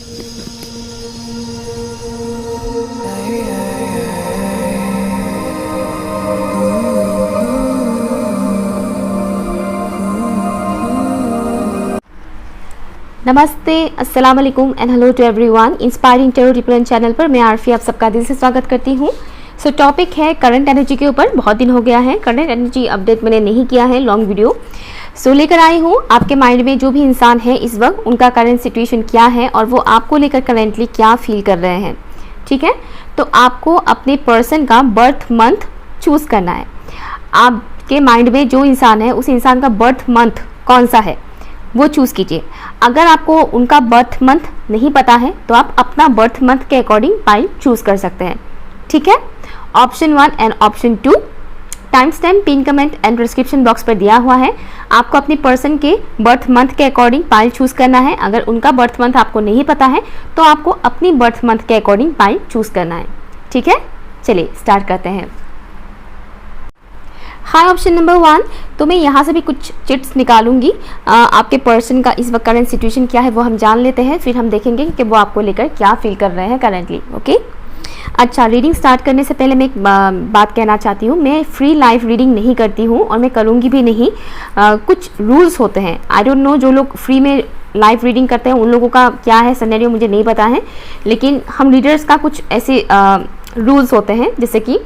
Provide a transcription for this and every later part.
नमस्ते, अस्सलाम वालेकुम and hello to everyone. Inspiring tarot represent channel पर मैं आरफी आप सबका दिल से स्वागत करती हूँ। सो टॉपिक है करंट एनर्जी के ऊपर। बहुत दिन हो गया है करंट एनर्जी अपडेट मैंने नहीं किया है लॉन्ग वीडियो। सो लेकर आई हूँ आपके माइंड में जो भी इंसान है इस वक्त उनका करंट सिचुएशन क्या है और वो आपको लेकर करेंटली क्या फील कर रहे हैं। ठीक है, तो आपको अपने पर्सन का बर्थ मंथ चूज़ करना है। आपके माइंड में जो इंसान है उस इंसान का बर्थ मंथ कौन सा है वो चूज़ कीजिए। अगर आपको उनका बर्थ मंथ नहीं पता है तो आप अपना बर्थ मंथ के अकॉर्डिंग पाइल चूज़ कर सकते हैं। ठीक है, option 1 and option 2 time stamp pin comment and description box पर दिया हुआ है। आपको अपने पर्सन के बर्थ मंथ के अकॉर्डिंग पाइल चूज़ करना है। अगर उनका बर्थ मंथ आपको नहीं पता है तो आपको अपनी बर्थ मंथ के अकॉर्डिंग पाइल चूज़ करना है। ठीक है, चलिए स्टार्ट करते हैं। हाय, ऑप्शन नंबर 1, तो मैं यहाँ से भी कुछ चिट्स निकालूंगी। आपके पर्सन का इस वक्त करंट सिचुएशन क्या है वो हम जान लेते हैं, फिर हम देखेंगे कि वो आपको लेकर क्या फील कर रहे हैं करेंटली। ओके, अच्छा, रीडिंग स्टार्ट करने से पहले मैं एक बात कहना चाहती हूँ। मैं फ्री लाइव रीडिंग नहीं करती हूँ और मैं करूँगी भी नहीं। कुछ रूल्स होते हैं, आई डोंट नो जो लोग फ्री में लाइव रीडिंग करते हैं उन लोगों का क्या है सिनेरियो मुझे नहीं पता है, लेकिन हम रीडर्स का कुछ ऐसे रूल्स होते हैं जैसे कि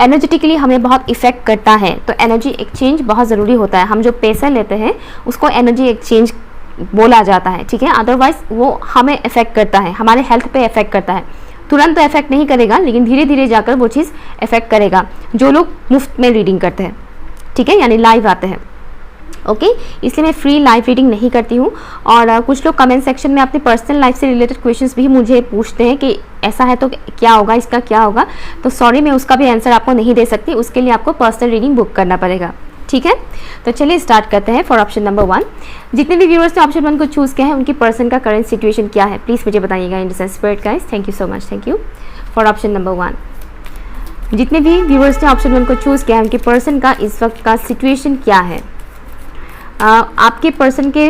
एनर्जेटिकली हमें बहुत इफ़ेक्ट करता है, तो एनर्जी एक्सचेंज बहुत ज़रूरी होता है। हम जो पैसा लेते हैं उसको एनर्जी एक्सचेंज बोला जाता है। ठीक है, अदरवाइज़ वो हमें इफ़ेक्ट करता है, हमारे हेल्थ पे इफ़ेक्ट करता है। तुरंत तो इफ़ेक्ट नहीं करेगा लेकिन धीरे धीरे जाकर वो चीज़ इफ़ेक्ट करेगा जो लोग मुफ्त में रीडिंग करते हैं। ठीक है, यानी लाइव आते हैं। ओके, इसलिए मैं फ्री लाइव रीडिंग नहीं करती हूँ। और कुछ लोग कमेंट सेक्शन में अपनी पर्सनल लाइफ से रिलेटेड क्वेश्चंस भी मुझे पूछते हैं कि ऐसा है तो क्या होगा, इसका क्या होगा। तो सॉरी, मैं उसका भी आंसर आपको नहीं दे सकती, उसके लिए आपको पर्सनल रीडिंग बुक करना पड़ेगा। ठीक है, तो चलिए स्टार्ट करते हैं फॉर ऑप्शन नंबर 1। जितने भी व्यूअर्स ने ऑप्शन 1 को चूज़ किया है उनकी पर्सन का करंट सिचुएशन क्या है प्लीज़ मुझे बताइएगा in the spirit guys. Thank you so much, thank you for option number 1। जितने भी व्यूअर्स ने ऑप्शन 1 को चूज़ किया है उनकी पर्सन का इस वक्त का सिचुएशन क्या है। आपके पर्सन के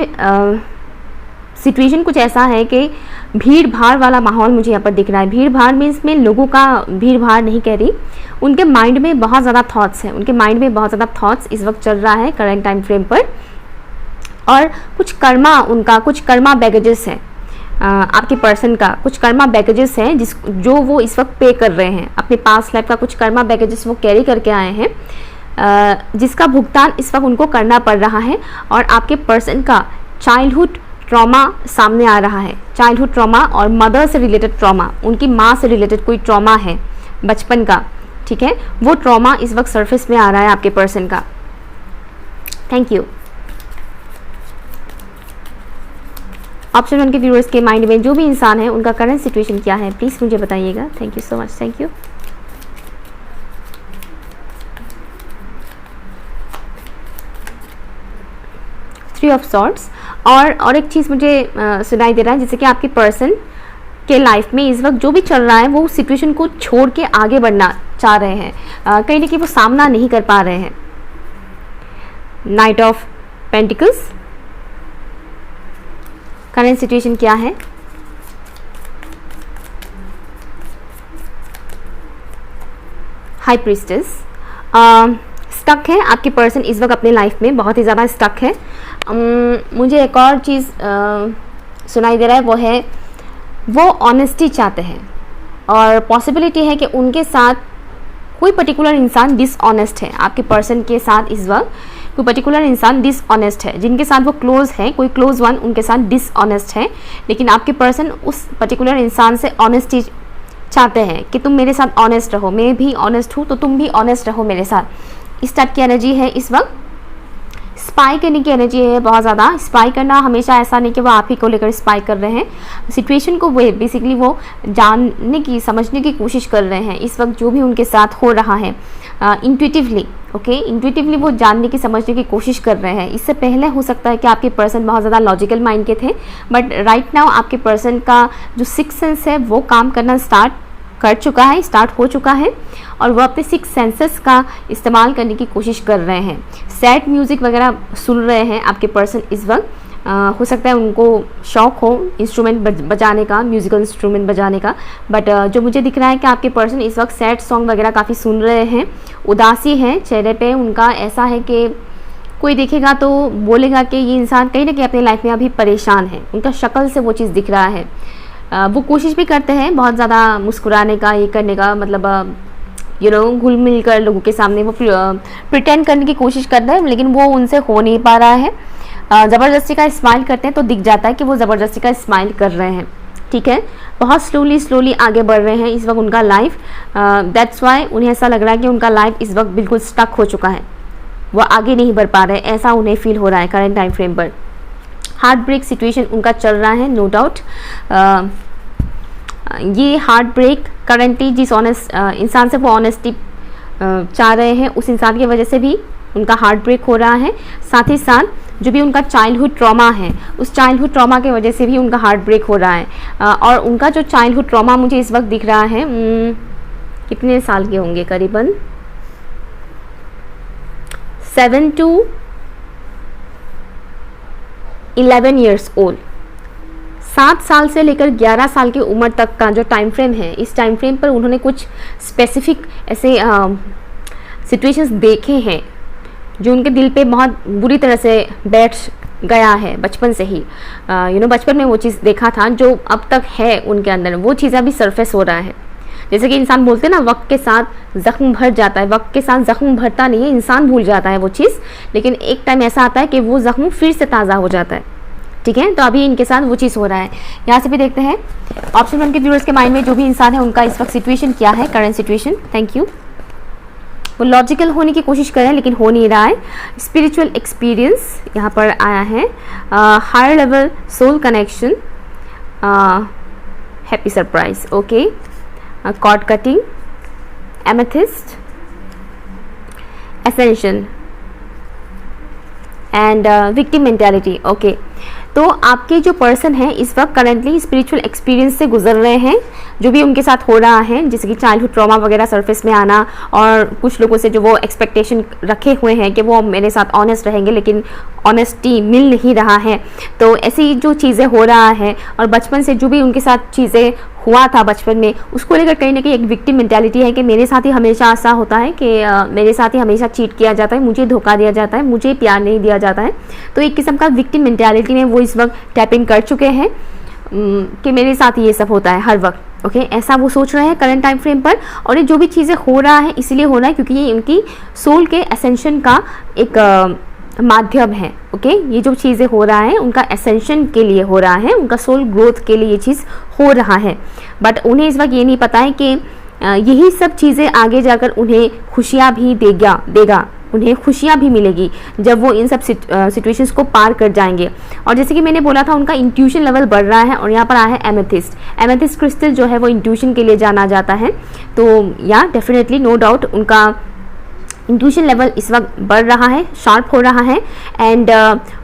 सिचुएशन कुछ ऐसा है कि भीड़ भाड़ वाला माहौल मुझे यहाँ पर दिख रहा है। भीड़ भाड़ में इसमें लोगों का भीड़ भाड़ नहीं कह रही, उनके माइंड में बहुत ज़्यादा थॉट्स हैं, उनके माइंड में बहुत ज़्यादा थॉट्स इस वक्त चल रहा है करंट टाइम फ्रेम पर। और कुछ कर्मा, उनका कुछ कर्मा बैगेजेस है। आपके पर्सन का कुछ कर्मा बैगेजेस हैं जो वो इस वक्त पे कर रहे हैं। अपने पास्ट लाइफ का कुछ कर्मा बैगेजेस वो कैरी करके आए हैं, जिसका भुगतान इस वक्त उनको करना पड़ रहा है। और आपके पर्सन का चाइल्डहुड ट्रॉमा सामने आ रहा है। चाइल्डहुड ट्रॉमा और मदर से रिलेटेड ट्रॉमा, उनकी माँ से रिलेटेड कोई ट्रॉमा है बचपन का। ठीक है, वो ट्रॉमा इस वक्त सरफेस में आ रहा है आपके पर्सन का। Thank you. ऑप्शन 1 के व्यूअर्स के माइंड में जो भी इंसान है उनका करंट सिचुएशन क्या है प्लीज़ मुझे बताइएगा। Thank you so much, thank you. Three of swords. और एक चीज़ मुझे सुनाई दे रहा है जैसे कि आपकी पर्सन के लाइफ में इस वक्त जो भी चल रहा है वो सिचुएशन को छोड़ के आगे बढ़ना चाह रहे हैं, कहीं ना कहीं वो सामना नहीं कर पा रहे हैं। Night of pentacles, current situation क्या है। हाई प्रीस्टेस, स्टक है आपकी पर्सन इस वक्त अपने लाइफ में, बहुत ही ज़्यादा स्टक है। मुझे एक और चीज़ सुनाई दे रहा है, वो है वो ऑनेस्टी चाहते हैं और पॉसिबिलिटी है कि उनके साथ कोई पर्टिकुलर इंसान डिसऑनेस्ट है। आपके पर्सन के साथ इस वक्त कोई पर्टिकुलर इंसान डिसऑनेस्ट है, जिनके साथ वो क्लोज है, कोई क्लोज वन उनके साथ डिसऑनेस्ट है। लेकिन आपके पर्सन उस पर्टिकुलर इंसान से ऑनेस्टी चाहते हैं कि तुम मेरे साथ ऑनेस्ट रहो, मैं भी ऑनेस्ट हूँ तो तुम भी ऑनेस्ट रहो मेरे साथ। इस टाइप की एनर्जी है इस वक्त। स्पाई करने की एनर्जी है बहुत ज़्यादा। स्पाई करना हमेशा ऐसा नहीं कि वो आप ही को लेकर स्पाई कर रहे हैं, सिचुएशन को वो बेसिकली वो जानने की समझने की कोशिश कर रहे हैं इस वक्त जो भी उनके साथ हो रहा है। इंट्यूटिवली, ओके, इंट्यूटिवली वो जानने की समझने की कोशिश कर रहे हैं। इससे पहले हो सकता है कि आपके पर्सन बहुत ज़्यादा लॉजिकल माइंड के थे, बट राइट नाउ आपके पर्सन का जो सिक्स सेंस है वो काम करना स्टार्ट हो चुका है और वो अपने सिक्स सेंसेस का इस्तेमाल करने की कोशिश कर रहे हैं। सैड म्यूज़िक वगैरह सुन रहे हैं आपके पर्सन इस वक्त। हो सकता है उनको शौक हो इंस्ट्रूमेंट बजाने का, म्यूज़िकल इंस्ट्रूमेंट बजाने का, बट जो मुझे दिख रहा है कि आपके पर्सन इस वक्त सैड सॉन्ग वगैरह काफ़ी सुन रहे हैं, उदासी है चेहरे पे उनका। ऐसा है कि कोई देखेगा तो बोलेगा कि ये इंसान कहीं ना कहीं अपनी लाइफ में अभी परेशान है, उनका शक्ल से वो चीज़ दिख रहा है। वो कोशिश भी करते हैं बहुत ज़्यादा मुस्कुराने का, ये करने का, मतलब घुल मिल कर लोगों के सामने वो प्रिटेंड करने की कोशिश कर रहे हैं, लेकिन वो उनसे हो नहीं पा रहा है। ज़बरदस्ती का स्माइल करते हैं तो दिख जाता है कि वो ज़बरदस्ती का स्माइल कर रहे हैं, ठीक है। बहुत स्लोली आगे बढ़ रहे हैं इस वक्त उनका लाइफ। दैट्स वाई उन्हें ऐसा लग रहा है कि उनका लाइफ इस वक्त बिल्कुल स्टक हो चुका है, वो आगे नहीं बढ़ पा रहे, ऐसा उन्हें फील हो रहा है करंट टाइम फ्रेम पर। हार्ट ब्रेक सिचुएशन उनका चल रहा है, नो डाउट। ये हार्ट ब्रेक करंटली जिस इंसान से वो ऑनेस्टी चाह रहे हैं, उस इंसान की वजह से भी उनका हार्ट ब्रेक हो रहा है। साथ ही साथ जो भी उनका चाइल्डहुड ट्रॉमा है, उस चाइल्डहुड ट्रॉमा की वजह से भी उनका हार्ट ब्रेक हो रहा है। और उनका जो चाइल्डहुड ट्रॉमा मुझे इस वक्त दिख रहा है, कितने साल के होंगे, करीबन 7 to 11 ईयर्स ओल्ड। 7 साल से लेकर 11 साल की उम्र तक का जो टाइम फ्रेम है, इस टाइम फ्रेम पर उन्होंने कुछ स्पेसिफिक ऐसे सिचुएशंस देखे हैं जो उनके दिल पे बहुत बुरी तरह से बैठ गया है बचपन से ही। बचपन में वो चीज़ देखा था जो अब तक है उनके अंदर, वो चीज़ें अभी सरफेस हो रहा है। जैसे कि इंसान बोलते हैं ना, वक्त के साथ ज़ख्म भर जाता है, वक्त के साथ ज़ख्म भरता नहीं है, इंसान भूल जाता है वो चीज़, लेकिन एक टाइम ऐसा आता है कि वो ज़ख्म फिर से ताज़ा हो जाता है, ठीक है। तो अभी इनके साथ वो चीज़ हो रहा है। यहाँ से भी देखते हैं ऑप्शन 1 के व्यूअर्स के माइंड में जो भी इंसान है उनका इस वक्त सिचुएशन क्या है, करंट सिचुएशन। Thank you. वो लॉजिकल होने की कोशिश कर रहे हैं लेकिन हो नहीं रहा है। स्पिरिचुअल एक्सपीरियंस यहाँ पर आया है, higher level soul connection, happy surprise, okay, cord cutting, amethyst, ascension and victim mentality, okay. तो आपके जो पर्सन है इस वक्त करंटली स्पिरिचुअल एक्सपीरियंस से गुजर रहे हैं, जो भी उनके साथ हो रहा है, जैसे कि चाइल्डहुड ट्रॉमा वगैरह सरफेस में आना, और कुछ लोगों से जो वो एक्सपेक्टेशन रखे हुए हैं कि वो मेरे साथ ऑनेस्ट रहेंगे, लेकिन ऑनेस्टी मिल नहीं रहा है। तो ऐसी जो चीज़ें हो रहा है, और बचपन से जो भी उनके साथ चीज़ें हुआ था बचपन में, उसको लेकर कहीं ना कहीं एक विक्टिम मेंटालिटी है कि मेरे साथ ही हमेशा ऐसा होता है कि मेरे साथ ही हमेशा चीट किया जाता है, मुझे धोखा दिया जाता है, मुझे प्यार नहीं दिया जाता है। तो एक किस्म का विक्टिम मेंटालिटी में वो इस वक्त टैप इन कर चुके हैं कि मेरे साथ ये सब होता है हर वक्त, ओके। ऐसा वो सोच रहे हैं करंट टाइम फ्रेम पर। और ये जो भी चीज़ें हो रहा है इसलिए हो रहा है क्योंकि ये इनकी सोल के एसेंशन का एक माध्यम है, ओके। ये जो चीज़ें हो रहा है उनका एसेंशन के लिए हो रहा है, उनका सोल ग्रोथ के लिए ये चीज़ हो रहा है। बट उन्हें इस वक्त ये नहीं पता है कि यही सब चीज़ें आगे जाकर उन्हें खुशियाँ भी देगा, उन्हें खुशियाँ भी मिलेगी जब वो इन सब सिचुएशंस को पार कर जाएंगे। और जैसे कि मैंने बोला था, उनका इंट्यूशन लेवल बढ़ रहा है। और यहाँ पर आया है एमेथिस्ट क्रिस्टल जो है वो इंट्यूशन के लिए जाना जाता है। तो या डेफिनेटली नो डाउट उनका इंट्यूशन लेवल इस वक्त बढ़ रहा है, शार्प हो रहा है। एंड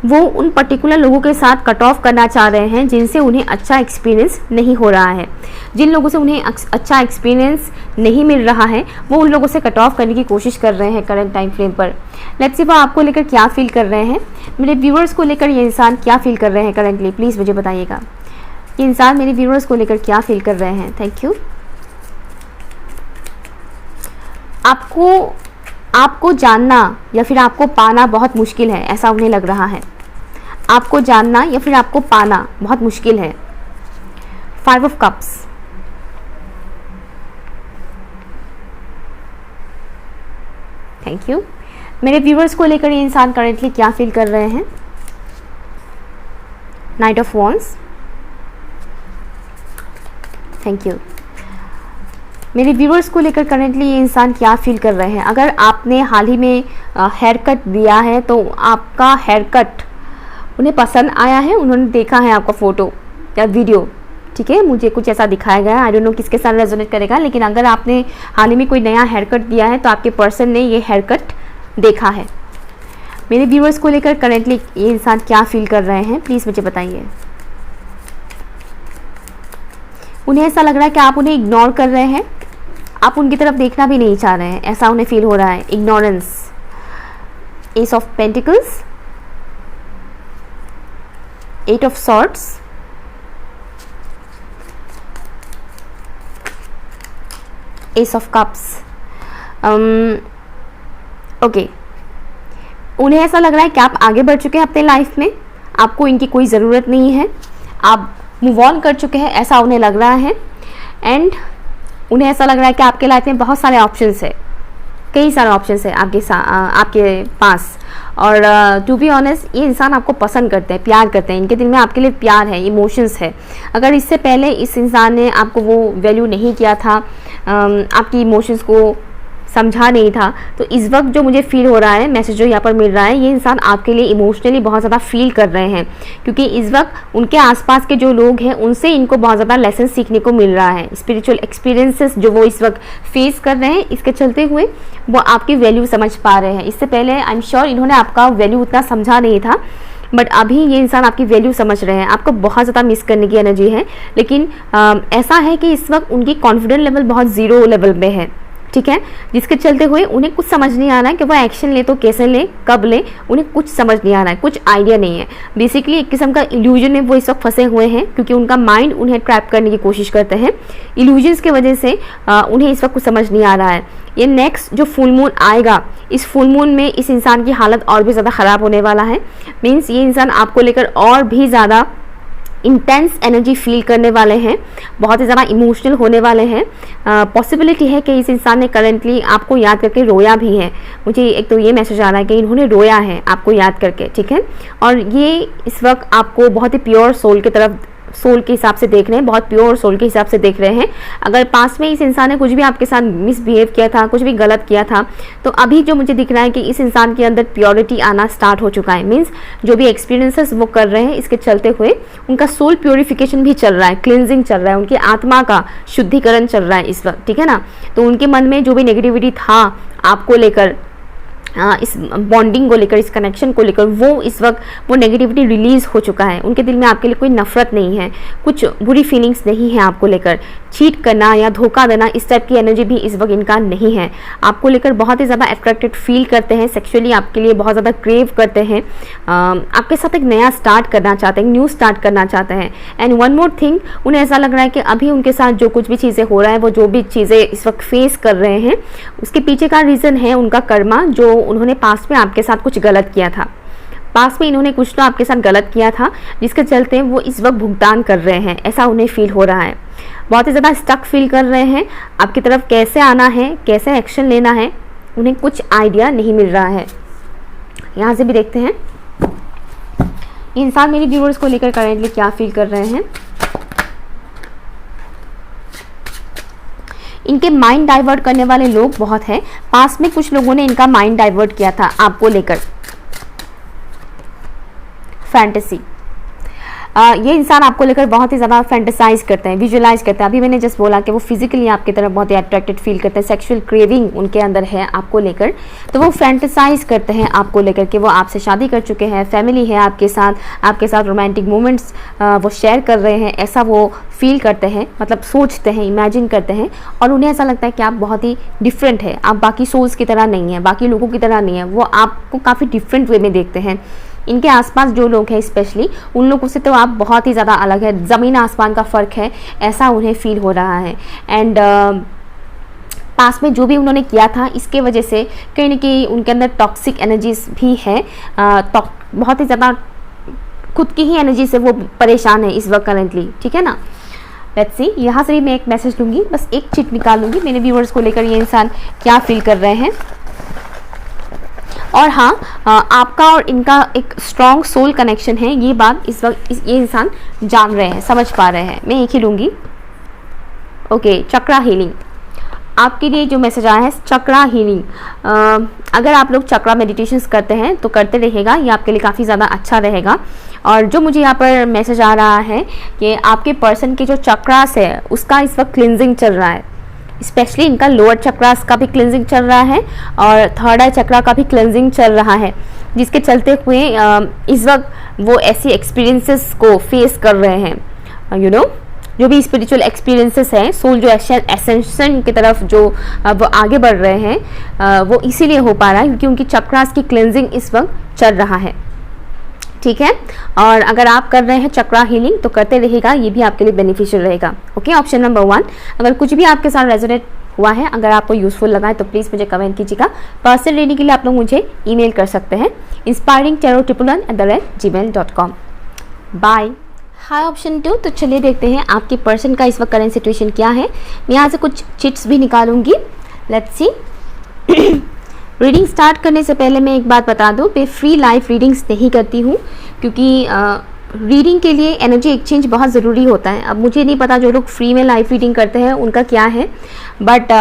वो उन पर्टिकुलर लोगों के साथ कट ऑफ करना चाह रहे हैं जिनसे उन्हें अच्छा एक्सपीरियंस नहीं हो रहा है। जिन लोगों से उन्हें अच्छा एक्सपीरियंस नहीं मिल रहा है वो उन लोगों से कट ऑफ करने की कोशिश कर रहे हैं करंट टाइम फ्रेम पर। लेट्स सी वो आपको लेकर क्या फील कर रहे हैं, मेरे व्यूअर्स को लेकर ये इंसान क्या फील कर रहे हैं करंटली, प्लीज़ मुझे बताइएगा। ये इंसान मेरे व्यूअर्स को लेकर क्या फील कर रहे हैं। Thank you. आपको जानना या फिर आपको पाना बहुत मुश्किल है, ऐसा उन्हें लग रहा है। आपको जानना या फिर आपको पाना बहुत मुश्किल है। 5 ऑफ कप्स, थैंक यू। मेरे व्यूअर्स को लेकर ये इंसान करेंटली क्या फील कर रहे हैं। Night of wands, thank you. मेरे व्यूअर्स को लेकर करेंटली ये इंसान क्या फील कर रहे हैं। अगर आपने हाल ही में हेयर कट दिया है तो आपका हेयर कट उन्हें पसंद आया है, उन्होंने देखा है आपका फ़ोटो या वीडियो, ठीक है। मुझे कुछ ऐसा दिखाया गया है, आई डोंट नो किसके साथ रेजोनेट करेगा, लेकिन अगर आपने हाल ही में कोई नया हेयर कट दिया है तो आपके पर्सन ने ये हेयर कट देखा है। मेरे व्यूअर्स को लेकर करेंटली ये इंसान क्या फील कर रहे हैं, प्लीज़ मुझे बताइए। उन्हें ऐसा लग रहा है कि आप उन्हें इग्नोर कर रहे हैं, आप उनकी तरफ देखना भी नहीं चाह रहे हैं, ऐसा उन्हें फील हो रहा है। Ignorance, S of pentacles, 8 of swords, S of cups. Okay, उन्हें ऐसा लग रहा है कि आप आगे बढ़ चुके हैं अपने लाइफ में, आपको इनकी कोई ज़रूरत नहीं है, आप मूव ऑन कर चुके हैं, ऐसा उन्हें लग रहा है। एंड उन्हें ऐसा लग रहा है कि आपके लाइफ में बहुत सारे ऑप्शंस है, कई सारे ऑप्शंस है आपके पास। और टू बी ऑनेस्ट, ये इंसान आपको पसंद करते हैं, प्यार करते हैं, इनके दिल में आपके लिए प्यार है, इमोशंस है। अगर इससे पहले इस इंसान ने आपको वो वैल्यू नहीं किया था, आपकी इमोशंस को समझा नहीं था, तो इस वक्त जो मुझे फील हो रहा है, मैसेज जो यहाँ पर मिल रहा है, ये इंसान आपके लिए इमोशनली बहुत ज़्यादा फील कर रहे हैं, क्योंकि इस वक्त उनके आसपास के जो लोग हैं उनसे इनको बहुत ज़्यादा लेसन सीखने को मिल रहा है। स्पिरिचुअल एक्सपीरियंसेस जो वो इस वक्त फेस कर रहे हैं, इसके चलते हुए वो आपकी वैल्यू समझ पा रहे हैं। इससे पहले आई एम श्योर इन्होंने आपका वैल्यू उतना समझा नहीं था, बट अभी ये इंसान आपकी वैल्यू समझ रहे हैं। आपको बहुत ज़्यादा मिस करने की एनर्जी है, लेकिन ऐसा है कि इस वक्त उनकी कॉन्फिडेंस लेवल बहुत ज़ीरो लेवल में है, ठीक है, जिसके चलते हुए उन्हें कुछ समझ नहीं आ रहा है कि वो एक्शन ले तो कैसे ले, कब ले, उन्हें कुछ समझ नहीं आ रहा है, कुछ आइडिया नहीं है। बेसिकली एक किस्म का इल्यूजन में वो इस वक्त फंसे हुए हैं, क्योंकि उनका माइंड उन्हें ट्रैप करने की कोशिश करते हैं। इल्यूजन्स की वजह से उन्हें इस वक्त कुछ समझ नहीं आ रहा है। ये नेक्स्ट जो फुल मून आएगा, इस फुल मून में इस इंसान की हालत और भी ज़्यादा ख़राब होने वाला है। मीन्स ये इंसान आपको लेकर और भी ज़्यादा इंटेंस एनर्जी फील करने वाले हैं, बहुत ही ज़्यादा इमोशनल होने वाले हैं। पॉसिबिलिटी है कि इस इंसान ने करेंटली आपको याद करके रोया भी है। मुझे एक तो ये मैसेज आ रहा है कि इन्होंने रोया है आपको याद करके, ठीक है, और ये इस वक्त आपको बहुत ही प्योर सोल की तरफ, सोल के हिसाब से देख रहे हैं, बहुत प्योर सोल के हिसाब से देख रहे हैं। अगर पास में इस इंसान ने कुछ भी आपके साथ मिसबिहेव किया था, कुछ भी गलत किया था, तो अभी जो मुझे दिख रहा है कि इस इंसान के अंदर प्योरिटी आना स्टार्ट हो चुका है। मीन्स जो भी एक्सपीरियंसेस वो कर रहे हैं, इसके चलते हुए उनका सोल प्योरिफिकेशन भी चल रहा है, क्लिनजिंग चल रहा है, उनकी आत्मा का शुद्धिकरण चल रहा है इस वक्त, ठीक है ना। तो उनके मन में जो भी नेगेटिविटी था आपको लेकर, इस बॉन्डिंग को लेकर, इस कनेक्शन को लेकर, वो इस वक्त वो नेगेटिविटी रिलीज हो चुका है। उनके दिल में आपके लिए कोई नफरत नहीं है, कुछ बुरी फीलिंग्स नहीं है आपको लेकर। चीट करना या धोखा देना, इस टाइप की एनर्जी भी इस वक्त इनका नहीं है। आपको लेकर बहुत ही ज़्यादा अट्रैक्टेड फील करते हैं, सेक्सुअली आपके लिए बहुत ज़्यादा क्रेव करते हैं, आपके साथ एक नया स्टार्ट करना चाहते हैं, न्यू स्टार्ट करना चाहते हैं। एंड वन मोर थिंग, उन्हें ऐसा लग रहा है कि अभी उनके साथ जो कुछ भी चीज़ें हो रहा है, वो जो भी चीज़ें इस वक्त फेस कर रहे हैं, उसके पीछे का रीज़न है उनका कर्मा, जो उन्होंने पास्ट में आपके साथ कुछ गलत किया था। पास्ट में इन्होंने कुछ तो आपके साथ गलत किया था, जिसके चलते वो इस वक्त भुगतान कर रहे हैं, ऐसा उन्हें फील हो रहा है। बहुत ही ज़्यादा स्टक फील कर रहे हैं, आपकी तरफ कैसे आना है, कैसे एक्शन लेना है, उन्हें कुछ आइडिया नहीं मिल रहा है। यहाँ से भी देखते हैं ये इंसान मेरे व्यूअर्स को लेकर करेंटली क्या फील कर रहे हैं। इनके माइंड डाइवर्ट करने वाले लोग बहुत हैं। पास में कुछ लोगों ने इनका माइंड डाइवर्ट किया था आपको लेकर। फैंटेसी, ये इंसान आपको लेकर बहुत ही ज़्यादा फैंटेसाइज करते हैं, विजुअलाइज करते हैं। अभी मैंने जस्ट बोला कि वो फिजिकली आपकी तरफ बहुत ही अट्रैक्टेड फील करते हैं, सेक्सुअल क्रेविंग उनके अंदर है आपको लेकर। तो वो फैंटेसाइज करते हैं आपको लेकर कि वो आपसे शादी कर चुके हैं, फैमिली है आपके साथ रोमांटिक मोमेंट्स वो शेयर कर रहे हैं, ऐसा वो फील करते हैं, मतलब सोचते हैं, इमेजिन करते हैं। और उन्हें ऐसा लगता है कि आप बहुत ही डिफरेंट है, आप बाकी सोल्स की तरह नहीं है, बाकी लोगों की तरह नहीं है, वो आपको काफ़ी डिफरेंट वे में देखते हैं। इनके आसपास जो लोग हैं स्पेशली, उन लोगों से तो आप बहुत ही ज़्यादा अलग है, ज़मीन आसमान का फ़र्क है, ऐसा उन्हें फील हो रहा है। एंड पास में जो भी उन्होंने किया था, इसके वजह से कहीं ना कहीं उनके अंदर टॉक्सिक एनर्जीज भी है, बहुत ही ज़्यादा खुद की ही एनर्जी से वो परेशान है इस वक्त करेंटली, ठीक है ना। लेट्स सी, यहाँ से भी मैं एक मैसेज लूँगी, बस एक चिट निकाल लूँगी मेरे व्यूअर्स को लेकर ये इंसान क्या फील कर रहे हैं। और हाँ, आपका और इनका एक स्ट्रॉन्ग सोल कनेक्शन है, ये बात इस वक्त ये इंसान जान रहे हैं, समझ पा रहे हैं। मैं एक ही लूँगी। ओके, चक्रा हीलिंग, आपके लिए जो मैसेज आया है चक्रा हीलिंग। अगर आप लोग चक्रा मेडिटेशंस करते हैं तो करते रहिएगा, ये आपके लिए काफ़ी ज़्यादा अच्छा रहेगा। और जो मुझे यहाँ पर मैसेज आ रहा है कि आपके पर्सन के जो चक्रास है उसका इस वक्त क्लिनजिंग चल रहा है, स्पेशली इनका लोअर चक्रास का भी क्लिनजिंग चल रहा है और थर्ड आई चक्रा का भी क्लिनजिंग चल रहा है, जिसके चलते हुए इस वक्त वो ऐसी एक्सपीरियंसेस को फेस कर रहे हैं। यू नो, जो भी स्पिरिचुअल एक्सपीरियंसेस हैं, सोल जो एसेंशन की तरफ जो वो आगे बढ़ रहे हैं, वो इसीलिए हो पा रहा है क्योंकि उनकी चक्रास की क्लिनजिंग इस वक्त चल रहा है। ठीक है। और अगर आप कर रहे हैं चक्रा हीलिंग तो करते रहिएगा, ये भी आपके लिए बेनिफिशियल रहेगा। Okay, option number 1। अगर कुछ भी आपके साथ रेजोनेट हुआ है, अगर आपको यूजफुल लगा है तो प्लीज़ मुझे कमेंट कीजिएगा। पर्सनल रीडिंग के लिए आप लोग मुझे ईमेल कर सकते हैं inspiringtarot111@gmail.com। बाय। हाय ऑप्शन 2। तो चलिए देखते हैं आपके पर्सन का इस वक्त करंट सिचुएशन क्या है। मैं यहाँ से कुछ चिट्स भी निकालूंगी। Let's see. रीडिंग स्टार्ट करने से पहले मैं एक बात बता दूं, मैं फ्री लाइव रीडिंग्स नहीं करती हूँ, क्योंकि रीडिंग के लिए एनर्जी एक्सचेंज बहुत ज़रूरी होता है। अब मुझे नहीं पता जो लोग फ्री में लाइव रीडिंग करते हैं उनका क्या है, बट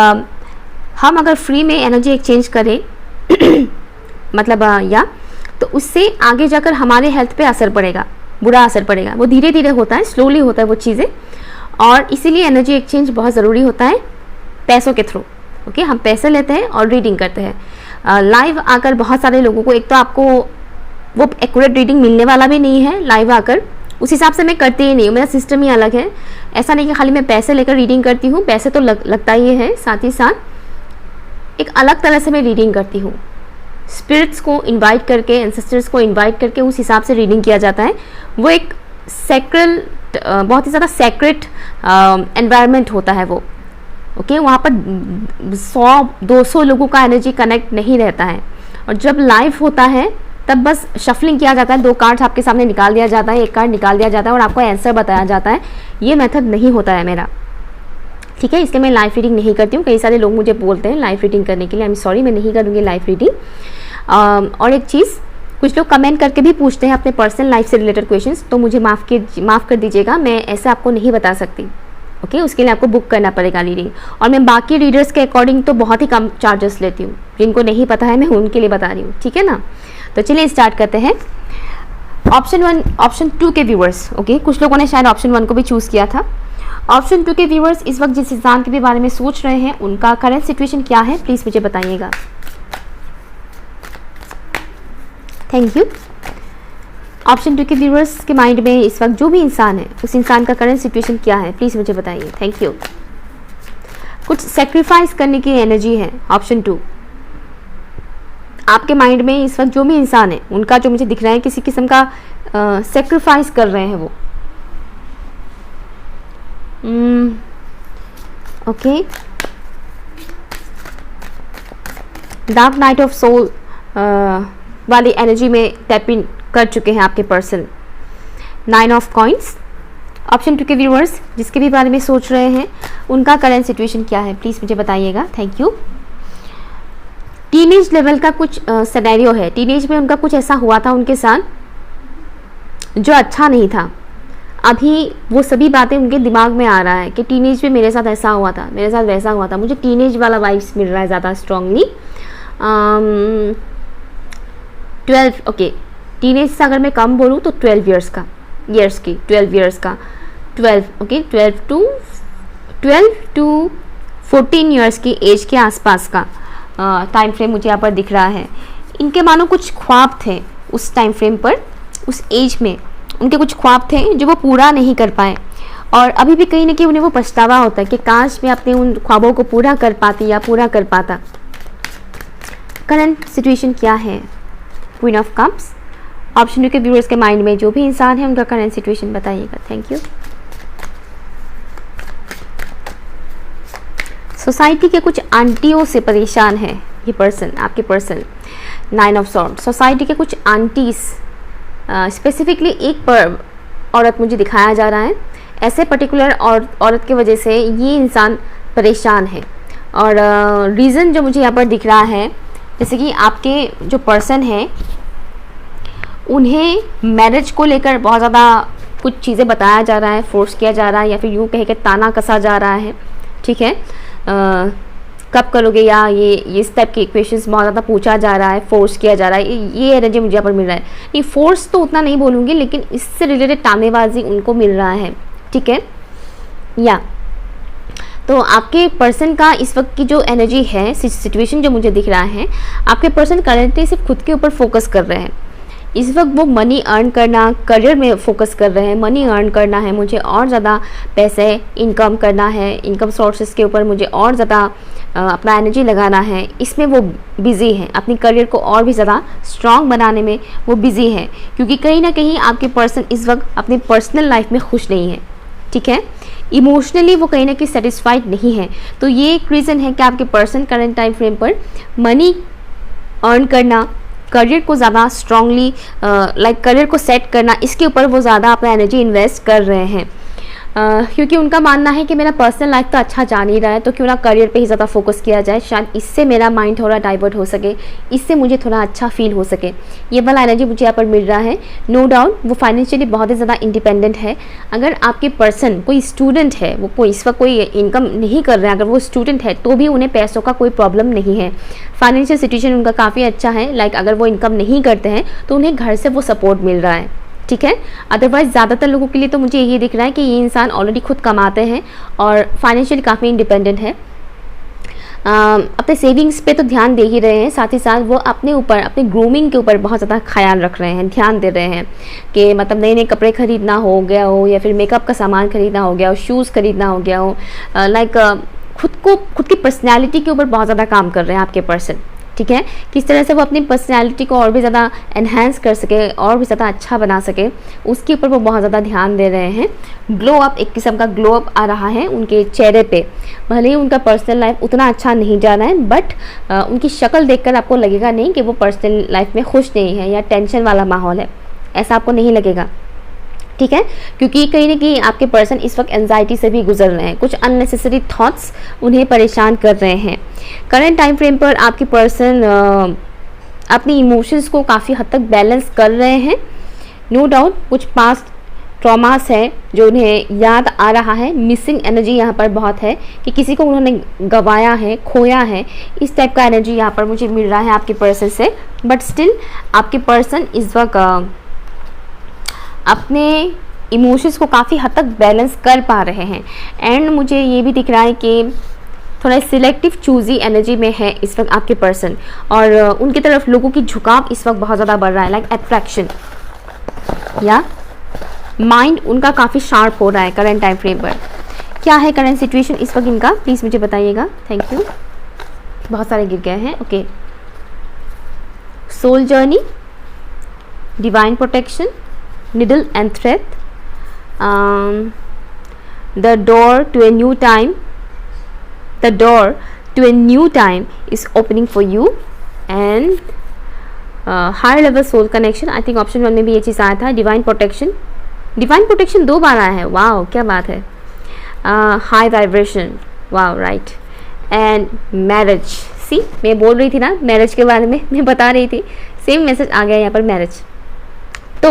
हम अगर फ्री में एनर्जी एक्सचेंज करें मतलब या तो उससे आगे जाकर हमारे हेल्थ पे असर पड़ेगा, बुरा असर पड़ेगा। वो धीरे धीरे होता है, स्लोली होता है वो चीज़ें, और इसीलिए एनर्जी एक्सचेंज बहुत ज़रूरी होता है पैसों के थ्रू। ओके, हम पैसे लेते हैं और रीडिंग करते हैं। लाइव आकर बहुत सारे लोगों को, एक तो आपको वो एक्यूरेट रीडिंग मिलने वाला भी नहीं है लाइव आकर, उस हिसाब से मैं करती ही नहीं हूँ, मेरा सिस्टम ही अलग है। ऐसा नहीं कि खाली मैं पैसे लेकर रीडिंग करती हूँ, पैसे तो लगता ही है, साथ ही साथ एक अलग तरह से मैं रीडिंग करती हूँ। स्पिरिट्स को इनवाइट करके, एंसेस्टर्स को इनवाइट करके उस हिसाब से रीडिंग किया जाता है। वो एक सैक्रल, बहुत ही ज़्यादा सैक्रेट एनवायरनमेंट होता है वो। ओके, वहाँ पर 100-200 लोगों का एनर्जी कनेक्ट नहीं रहता है। और जब लाइव होता है तब बस शफलिंग किया जाता है, 2 कार्ड्स आपके सामने निकाल दिया जाता है, 1 कार्ड निकाल दिया जाता है और आपको आंसर बताया जाता है। ये मेथड नहीं होता है मेरा, ठीक है। इसलिए मैं लाइव रीडिंग नहीं करती हूँ। कई सारे लोग मुझे बोलते हैं लाइव रीडिंग करने के लिए, आई एम सॉरी, मैं नहीं करूँगी लाइव रीडिंग। और एक चीज़, कुछ लोग कमेंट करके भी पूछते हैं अपने पर्सनल लाइफ से रिलेटेड क्वेश्चंस, तो मुझे माफ़ कर दीजिएगा, मैं ऐसे आपको नहीं बता सकती। ओके, उसके लिए आपको बुक करना पड़ेगा रीडिंग। और मैं बाकी रीडर्स के अकॉर्डिंग तो बहुत ही कम चार्जेस लेती हूँ, जिनको नहीं पता है मैं उनके लिए बता रही हूँ, ठीक है ना। तो चलिए स्टार्ट करते हैं। ऑप्शन 2 के व्यूअर्स, ओके, कुछ लोगों ने शायद ऑप्शन 1 को भी चूज़ किया था। ऑप्शन 2 के व्यूअर्स इस वक्त जिस इंसान के भी बारे में सोच रहे हैं, उनका करंट सिचुएशन क्या है, प्लीज़ मुझे बताइएगा। Thank you. ऑप्शन 2 के व्यूअर्स के माइंड में इस वक्त जो भी इंसान है, उस इंसान का करंट सिचुएशन क्या है, प्लीज़ मुझे बताइए। Thank you. कुछ सेक्रीफाइस करने की एनर्जी है। ऑप्शन 2, आपके माइंड में इस वक्त जो भी इंसान है, उनका जो मुझे दिख रहा है किसी किस्म का सेक्रीफाइस कर रहे हैं वो। Okay, dark night of soul वाली एनर्जी में टैप इन कर चुके हैं आपके पर्सन। 9 of coins. ऑप्शन 2 के व्यूअर्स जिसके भी बारे में सोच रहे हैं, उनका करंट सिचुएशन क्या है, प्लीज़ मुझे बताइएगा। Thank you. टीनेज लेवल का कुछ सिनेरियो है। टीनेज में उनका कुछ ऐसा हुआ था उनके साथ जो अच्छा नहीं था। अभी वो सभी बातें उनके दिमाग में आ रहा है कि टीनेज में मेरे साथ ऐसा हुआ था, मेरे साथ वैसा हुआ था। मुझे टीनेज वाला वाइब्स मिल रहा है ज़्यादा स्ट्रांगली। 12, ओके, टीनेज से अगर मैं कम बोलूँ तो 12 ईयर्स का, 12 ईयर्स का, 12, ओके, 12 टू 14 ईयर्स की एज के आसपास का टाइम फ्रेम मुझे यहाँ पर दिख रहा है। इनके मानो कुछ ख्वाब थे उस टाइम फ्रेम पर, उस एज में उनके कुछ ख्वाब थे जो वो पूरा नहीं कर पाए, और अभी भी कहीं ना कहीं उन्हें वो पछतावा होता है कि काश मैं अपने उन ख्वाबों को पूरा कर पाती या पूरा कर पाता। करंट सिचुएशन क्या है, क्वीन ऑफ कप्स। ऑप्शन 2 के व्यूअर्स के माइंड में जो भी इंसान है उनका करंट सिचुएशन बताइएगा। Thank you. सोसाइटी के कुछ आंटियों से परेशान है ये पर्सन, आपके पर्सन। 9 of swords. सोसाइटी के कुछ आंटीज, स्पेसिफिकली एक औरत मुझे दिखाया जा रहा है। ऐसे पर्टिकुलर औरत की वजह से ये इंसान परेशान है। और रीज़न जो मुझे यहाँ पर दिख रहा है, जैसे कि आपके जो पर्सन है उन्हें मैरिज को लेकर बहुत ज़्यादा कुछ चीज़ें बताया जा रहा है, फोर्स किया जा रहा है, या फिर यूँ कह के ताना कसा जा रहा है, ठीक है। कब करोगे, या ये इस टाइप के क्वेश्चंस बहुत ज़्यादा पूछा जा रहा है, फोर्स किया जा रहा है। ये एनर्जी मुझे यहाँ पर मिल रहा है। नहीं, फोर्स तो उतना नहीं बोलूँगी, लेकिन इससे रिलेटेड तानेबाजी उनको मिल रहा है, ठीक है। या तो आपके पर्सन का इस वक्त की जो एनर्जी है, सिचुएशन जो मुझे दिख रहा है, आपके पर्सन करेंटली सिर्फ खुद के ऊपर फोकस कर रहे हैं। इस वक्त वो मनी अर्न करना, करियर में फोकस कर रहे हैं। मनी अर्न करना है, मुझे और ज़्यादा पैसे इनकम करना है, इनकम सोर्सेज के ऊपर मुझे और ज़्यादा अपना एनर्जी लगाना है, इसमें वो बिज़ी है। अपनी करियर को और भी ज़्यादा स्ट्रॉन्ग बनाने में वो बिज़ी है, क्योंकि कहीं ना कहीं आपके पर्सन इस वक्त अपनी पर्सनल लाइफ में खुश नहीं है, ठीक है। इमोशनली वो कहीं ना कहीं सेटिस्फाइड नहीं है। तो ये एक रीज़न है कि आपके पर्सन करंट टाइम फ्रेम पर मनी अर्न करना, करियर को ज़्यादा स्ट्रांगली करियर को सेट करना, इसके ऊपर वो ज़्यादा अपना एनर्जी इन्वेस्ट कर रहे हैं। क्योंकि उनका मानना है कि मेरा पर्सनल लाइफ तो अच्छा जा नहीं रहा है, तो क्यों ना करियर पे ही ज़्यादा फोकस किया जाए, शायद इससे मेरा माइंड थोड़ा डाइवर्ट हो सके, इससे मुझे थोड़ा अच्छा फील हो सके। ये वाला एनर्जी मुझे यहाँ पर मिल रहा है। नो डाउट वो फाइनेंशियली बहुत ही ज़्यादा इंडिपेंडेंट है। अगर आपके पर्सन कोई स्टूडेंट है, वो कोई इस वक्त कोई इनकम नहीं कर रहे हैं, अगर वो स्टूडेंट है तो भी उन्हें पैसों का कोई प्रॉब्लम नहीं है। फाइनेंशियल सिचुएशन उनका काफ़ी अच्छा है। अगर वो इनकम नहीं करते हैं तो उन्हें घर से वो सपोर्ट मिल रहा है, ठीक है। अदरवाइज़ ज़्यादातर लोगों के लिए तो मुझे ये दिख रहा है कि ये इंसान ऑलरेडी खुद कमाते हैं और फाइनेंशियली काफ़ी इंडिपेंडेंट है। अपने सेविंग्स पे तो ध्यान दे ही रहे हैं, साथ ही साथ वो अपने ऊपर, अपने ग्रूमिंग के ऊपर बहुत ज़्यादा ख्याल रख रहे हैं, ध्यान दे रहे हैं कि मतलब नए नए कपड़े खरीदना हो गया हो, या फिर मेकअप का सामान खरीदना हो गया हो, शूज़ खरीदना हो गया हो। खुद की पर्सनैलिटी के ऊपर बहुत ज़्यादा काम कर रहे हैं आपके पर्सन, ठीक है। किस तरह से वो अपनी पर्सनैलिटी को और भी ज़्यादा एनहेंस कर सके, और भी ज़्यादा अच्छा बना सके, उसके ऊपर वो बहुत ज़्यादा ध्यान दे रहे हैं। ग्लो अप, एक किस्म का ग्लो अप आ रहा है उनके चेहरे पे। भले ही उनका पर्सनल लाइफ उतना अच्छा नहीं जा रहा है, बट उनकी शक्ल देखकर आपको लगेगा नहीं कि वो पर्सनल लाइफ में खुश नहीं है या टेंशन वाला माहौल है, ऐसा आपको नहीं लगेगा, ठीक है। क्योंकि कहीं ना कहीं आपके पर्सन इस वक्त एंजाइटी से भी गुजर रहे हैं, कुछ अननेसेसरी थॉट्स उन्हें परेशान कर रहे हैं। करंट टाइम फ्रेम पर आपके पर्सन अपनी इमोशंस को काफ़ी हद तक बैलेंस कर रहे हैं। नो डाउट कुछ पास्ट ट्रॉमास है जो उन्हें याद आ रहा है। मिसिंग एनर्जी यहाँ पर बहुत है कि किसी को उन्होंने गंवाया है, खोया है, इस टाइप का एनर्जी यहाँ पर मुझे मिल रहा है आपके पर्सन से। बट स्टिल आपके पर्सन इस वक्त अपने इमोशंस को काफ़ी हद तक बैलेंस कर पा रहे हैं। एंड मुझे ये भी दिख रहा है कि थोड़ा सिलेक्टिव चूजी एनर्जी में है इस वक्त आपके पर्सन, और उनकी तरफ लोगों की झुकाव इस वक्त बहुत ज़्यादा बढ़ रहा है, अट्रैक्शन, या माइंड उनका काफ़ी शार्प हो रहा है करंट टाइम फ्रेम पर। क्या है करंट सिचुएशन इस वक्त इनका, प्लीज़ मुझे बताइएगा। Thank you. बहुत सारे गिर गए हैं। Okay, soul journey, divine protection, needle and thread, the door to a new time, the door to a new time is opening for you, and higher level soul connection। I think option 1 में भी ये चीज़ आया था। Divine protection, divine protection 2 बार आया है, वाह क्या बात है। हाई वाइब्रेशन, वाह राइट। एंड मैरिज, सी मैं बोल रही थी ना मैरिज के बारे में, मैं बता रही थी, सेम मैसेज आ गया यहाँ पर, मैरिज। तो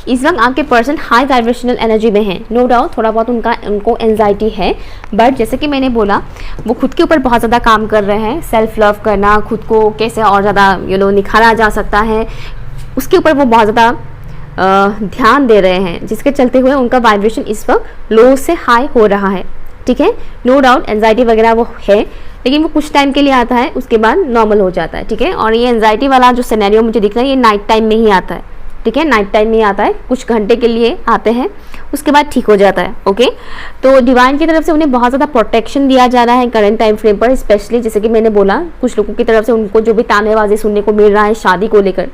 इस वक्त आपके पर्सन हाई वाइब्रेशनल एनर्जी में हैं। नो डाउट थोड़ा बहुत उनको एंजाइटी है, बट जैसे कि मैंने बोला वो खुद के ऊपर बहुत ज़्यादा काम कर रहे हैं। सेल्फ लव करना, खुद को कैसे और ज़्यादा निखारा जा सकता है, उसके ऊपर वो बहुत ज़्यादा ध्यान दे रहे हैं, जिसके चलते हुए उनका वाइब्रेशन इस वक्त लो से हाई हो रहा है, ठीक है। नो डाउट एंजाइटी वगैरह वो है, लेकिन वो कुछ टाइम के लिए आता है, उसके बाद नॉर्मल हो जाता है, ठीक है। और ये एंजाइटी वाला जो सिनेरियो मुझे दिख रहा है, ये नाइट टाइम में ही आता है, ठीक है। नाइट टाइम में आता है, कुछ घंटे के लिए आते हैं, उसके बाद ठीक हो जाता है, ओके। तो डिवाइन की तरफ से उन्हें बहुत ज़्यादा प्रोटेक्शन दिया जा रहा है करंट टाइम फ्रेम पर। स्पेशली जैसे कि मैंने बोला, कुछ लोगों की तरफ से उनको जो भी तानेबाजी सुनने को मिल रहा है शादी को लेकर,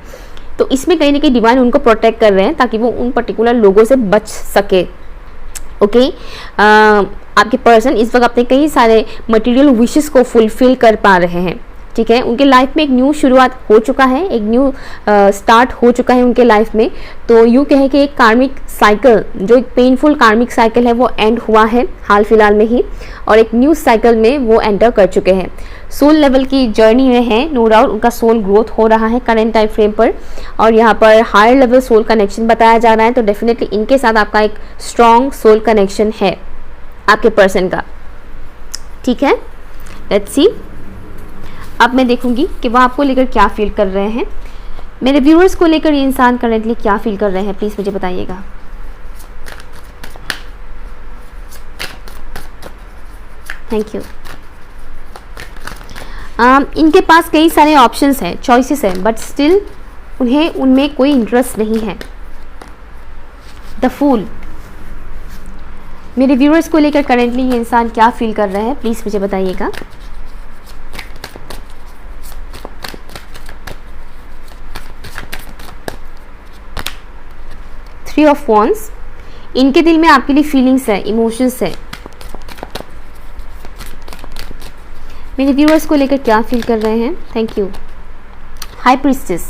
तो इसमें कहीं ना कहीं डिवाइन उनको प्रोटेक्ट कर रहे हैं ताकि वो उन पर्टिकुलर लोगों से बच सके, ओके। आपके पर्सन इस वक्त अपने कई सारे मटेरियल विशेस को फुलफिल कर पा रहे हैं, ठीक है। उनके लाइफ में एक न्यू शुरुआत हो चुका है, एक न्यू स्टार्ट हो चुका है उनके लाइफ में। तो यूँ कहें कि एक कार्मिक साइकिल, जो एक पेनफुल कार्मिक साइकिल है, वो एंड हुआ है हाल फिलहाल में ही, और एक न्यू साइकिल में वो एंटर कर चुके हैं। सोल लेवल की जर्नी में है, नो डाउट उनका सोल ग्रोथ हो रहा है करंट टाइम फ्रेम पर, और यहाँ पर हायर लेवल सोल कनेक्शन बताया जा रहा है। तो डेफिनेटली इनके साथ आपका एक स्ट्रॉन्ग सोल कनेक्शन है आपके पर्सन का, ठीक है। लेट्स सी, अब मैं देखूंगी कि वो आपको लेकर क्या फील कर रहे हैं, मेरे व्यूअर्स को लेकर ये इंसान करेंटली क्या फील कर रहे हैं, प्लीज़ मुझे बताइएगा। Thank you. इनके पास कई सारे ऑप्शंस हैं, चॉइसेस हैं, बट स्टिल उन्हें उनमें कोई इंटरेस्ट नहीं है। द फूल, मेरे व्यूअर्स को लेकर करेंटली ये इंसान क्या फील कर रहे हैं, प्लीज़ मुझे बताइएगा। 3 ऑफ वॉन्ड्स, इनके दिल में आपके लिए फीलिंग्स है, इमोशंस है। मेरे व्यूअर्स को लेकर क्या फील कर रहे हैं? Thank you. High priestess,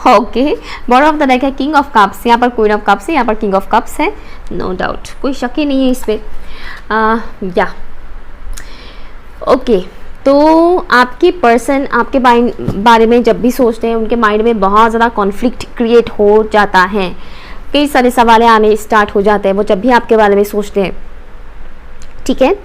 okay. Bottom of the deck है किंग ऑफ कप्स, यहाँ पर क्वीन ऑफ कप्स है, यहाँ पर किंग ऑफ कप्स है, नो डाउट, कोई शक ही नहीं है इस पर। या ओके, तो आपकी पर्सन आपके बारे में जब भी सोचते हैं उनके माइंड में बहुत ज़्यादा कॉन्फ्लिक्ट क्रिएट हो जाता है, कई सारे सवाल आने स्टार्ट हो जाते हैं वो जब भी आपके बारे में सोचते हैं, ठीक है।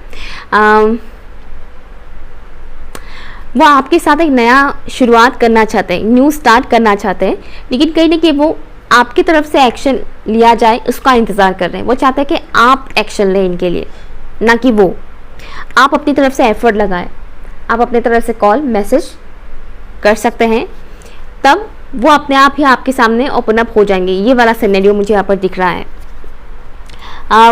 वो आपके साथ एक नया शुरुआत करना चाहते हैं, न्यू स्टार्ट करना चाहते हैं, लेकिन कहीं ना कहीं वो आपकी तरफ से एक्शन लिया जाए उसका इंतज़ार कर रहे हैं। वो चाहते हैं कि आप एक्शन लें इनके लिए, ना कि वो। आप अपनी तरफ से एफर्ट लगाएं, आप अपनी तरफ से कॉल मैसेज कर सकते हैं, तब वो अपने आप ही आपके सामने ओपन अप हो जाएंगे। ये वाला सिनेरियो मुझे यहाँ पर दिख रहा है।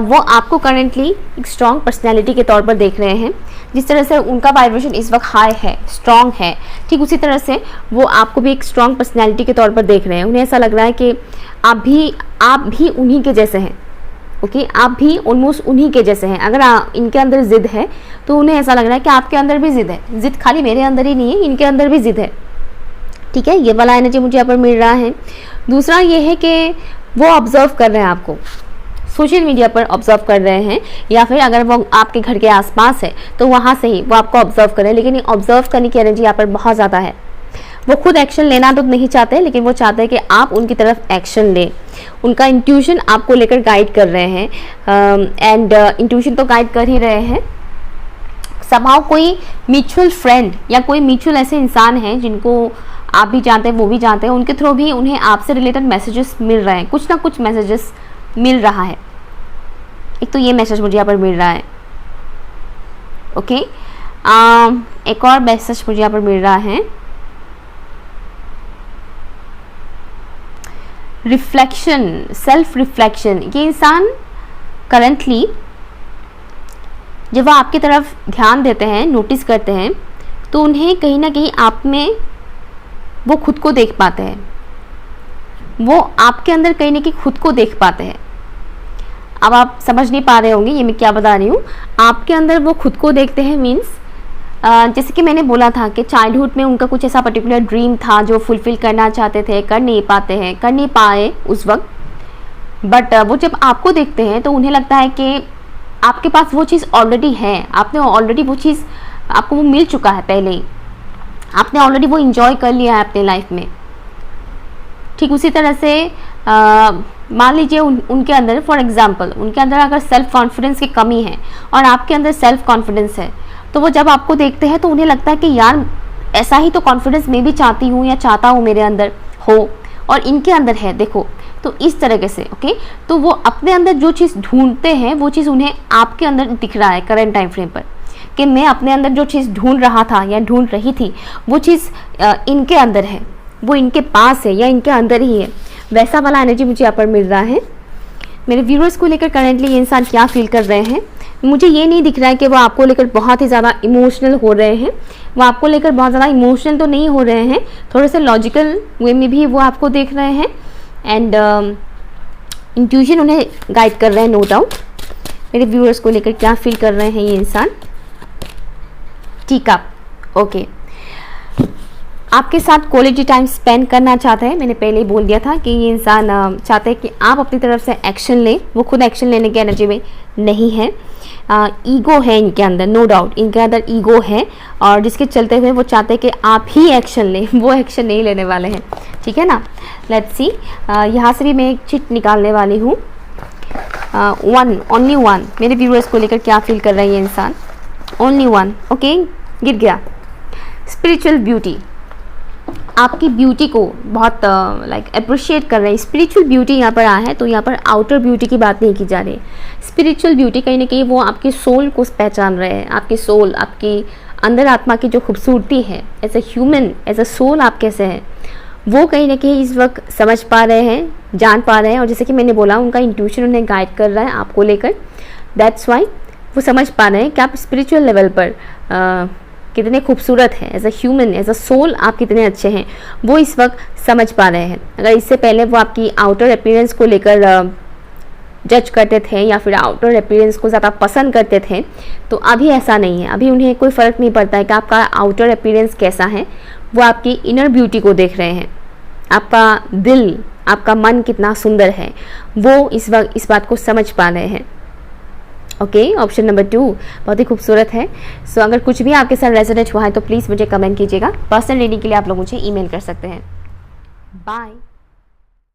वो आपको करेंटली एक स्ट्रॉन्ग पर्सनैलिटी के तौर पर देख रहे हैं। जिस तरह से उनका वाइब्रेशन इस वक्त हाई है, स्ट्रॉन्ग है, ठीक उसी तरह से वो आपको भी एक स्ट्रॉन्ग पर्सनैलिटी के तौर पर देख रहे हैं। उन्हें ऐसा लग रहा है कि आप भी उन्हीं के जैसे हैं, ओके, आप भी ऑलमोस्ट उन्हीं के जैसे हैं। अगर इनके अंदर ज़िद है तो उन्हें ऐसा लग रहा है कि आपके अंदर भी ज़िद है। ज़िद खाली मेरे अंदर ही नहीं है, इनके अंदर भी ज़िद है, ठीक है। ये वाला एनर्जी मुझे यहाँ पर मिल रहा है। दूसरा ये है कि वो ऑब्जर्व कर रहे हैं आपको, सोशल मीडिया पर ऑब्जर्व कर रहे हैं, या फिर अगर वो आपके घर के आसपास है तो वहाँ से ही वो आपको ऑब्जर्व कर रहे हैं। लेकिन ये ऑब्जर्व करने की एनर्जी यहाँ पर बहुत ज़्यादा है। वो खुद एक्शन लेना तो नहीं चाहते, लेकिन वो चाहते हैं कि आप उनकी तरफ एक्शन लें। उनका इंट्यूशन आपको लेकर गाइड कर रहे हैं, एंड इंट्यूशन तो गाइड कर ही रहे हैं। समाउ कोई म्यूचुअल फ्रेंड या कोई म्यूचुअल ऐसे इंसान हैं जिनको आप भी जानते हैं, वो भी जानते हैं, उनके थ्रू भी उन्हें आपसे रिलेटेड मैसेजेस मिल रहे हैं, कुछ ना कुछ मैसेजेस मिल रहा है। एक तो ये मैसेज मुझे यहाँ पर मिल रहा है, ओके। एक और मैसेज मुझे यहाँ पर मिल रहा है, रिफ्लेक्शन, सेल्फ रिफ्लेक्शन। ये इंसान करंटली जब वो आपकी तरफ ध्यान देते हैं, नोटिस करते हैं, तो उन्हें कहीं ना कहीं आप में वो खुद को देख पाते हैं। वो आपके अंदर कहीं ना कहीं खुद को देख पाते हैं। अब आप समझ नहीं पा रहे होंगे ये मैं क्या बता रही हूँ। आपके अंदर वो खुद को देखते हैं मीन्स जैसे कि मैंने बोला था कि चाइल्डहुड में उनका कुछ ऐसा पर्टिकुलर ड्रीम था जो फुलफिल करना चाहते थे, कर नहीं पाए उस वक्त। बट वो जब आपको देखते हैं तो उन्हें लगता है कि आपके पास वो चीज़ ऑलरेडी है, आपने ऑलरेडी वो चीज़, आपको वो मिल चुका है पहले ही, आपने ऑलरेडी वो इंजॉय कर लिया है अपने लाइफ में। ठीक उसी तरह से मान लीजिए उनके अंदर, फॉर एग्जांपल, उनके अंदर अगर सेल्फ कॉन्फिडेंस की कमी है और आपके अंदर सेल्फ कॉन्फिडेंस है, तो वो जब आपको देखते हैं तो उन्हें लगता है कि यार ऐसा ही तो कॉन्फिडेंस मैं भी चाहती हूँ या चाहता हूँ मेरे अंदर हो, और इनके अंदर है, देखो। तो इस तरीके से, ओके, तो वो अपने अंदर जो चीज़ ढूंढते हैं वो चीज़ उन्हें आपके अंदर दिख रहा है करंट टाइम फ्रेम पर, कि मैं अपने अंदर जो चीज़ ढूंढ रहा था या ढूंढ रही थी वो चीज़ इनके अंदर है, वो इनके पास है या इनके अंदर ही है। वैसा वाला एनर्जी मुझे यहाँ पर मिल रहा है। मेरे व्यूअर्स को लेकर करेंटली ये इंसान क्या फील कर रहे हैं, मुझे ये नहीं दिख रहा है कि वो आपको लेकर बहुत ही ज़्यादा इमोशनल हो रहे हैं। वो आपको लेकर बहुत ज़्यादा इमोशनल तो नहीं हो रहे हैं, थोड़े से लॉजिकल वे में भी वो आपको देख रहे हैं, एंड इंट्यूशन उन्हें गाइड कर रहे हैं, नो डाउट। मेरे व्यूअर्स को लेकर क्या फील कर रहे हैं ये इंसान, ठीक है, ओके। आपके साथ क्वालिटी टाइम स्पेंड करना चाहते हैं। मैंने पहले ही बोल दिया था कि ये इंसान चाहते हैं कि आप अपनी तरफ से एक्शन लें। वो खुद एक्शन लेने की एनर्जी में नहीं है। ईगो है इनके अंदर, नो डाउट इनके अंदर ईगो है, और जिसके चलते हुए वो चाहते हैं कि आप ही एक्शन लें, वो एक्शन नहीं लेने वाले हैं, ठीक है ना। लेट्स सी, यहाँ से भी मैं एक चिट निकालने वाली हूँ। One, only one. मेरे व्यूअर्स को लेकर क्या फील कर रहा है ये इंसान, ओनली वन, ओके, गिर गया। स्पिरिचुअल ब्यूटी, आपकी ब्यूटी को बहुत लाइक अप्रिशिएट कर रहे हैं। स्पिरिचुअल ब्यूटी यहाँ पर आया है, तो यहाँ पर आउटर ब्यूटी की बात नहीं की जा रही है। स्पिरिचुअल ब्यूटी कहीं ना कहीं वो आपके सोल को पहचान रहे हैं। आपकी सोल, आपकी अंदर आत्मा की जो खूबसूरती है, as a human, as a soul आप कैसे हैं, वो कहीं ना कहीं इस वक्त समझ पा रहे हैं, जान पा रहे हैं। और जैसे कि मैंने बोला, उनका इंट्यूशन उन्हें गाइड कर रहा है आपको लेकर। दैट्स वाई वो समझ पा रहे हैं कि आप स्पिरिचुअल लेवल पर कितने खूबसूरत हैं, as a human, as a soul आप कितने अच्छे हैं, वो इस वक्त समझ पा रहे हैं। अगर इससे पहले वो आपकी आउटर अपीयरेंस को लेकर जज करते थे या फिर आउटर अपीयरेंस को ज़्यादा पसंद करते थे, तो अभी ऐसा नहीं है। अभी उन्हें कोई फ़र्क नहीं पड़ता है कि आपका आउटर अपीयरेंस कैसा है, वो आपकी इनर ब्यूटी को देख रहे हैं। आपका दिल, आपका मन कितना सुंदर है, वो इस वक्त इस बात को समझ पा रहे हैं। ओके, ऑप्शन नंबर 2 बहुत ही खूबसूरत है। सो अगर कुछ भी आपके साथ रेजोनेट हुआ है तो प्लीज़ मुझे कमेंट कीजिएगा। पर्सनल रीडिंग के लिए आप लोग मुझे ईमेल कर सकते हैं। बाय।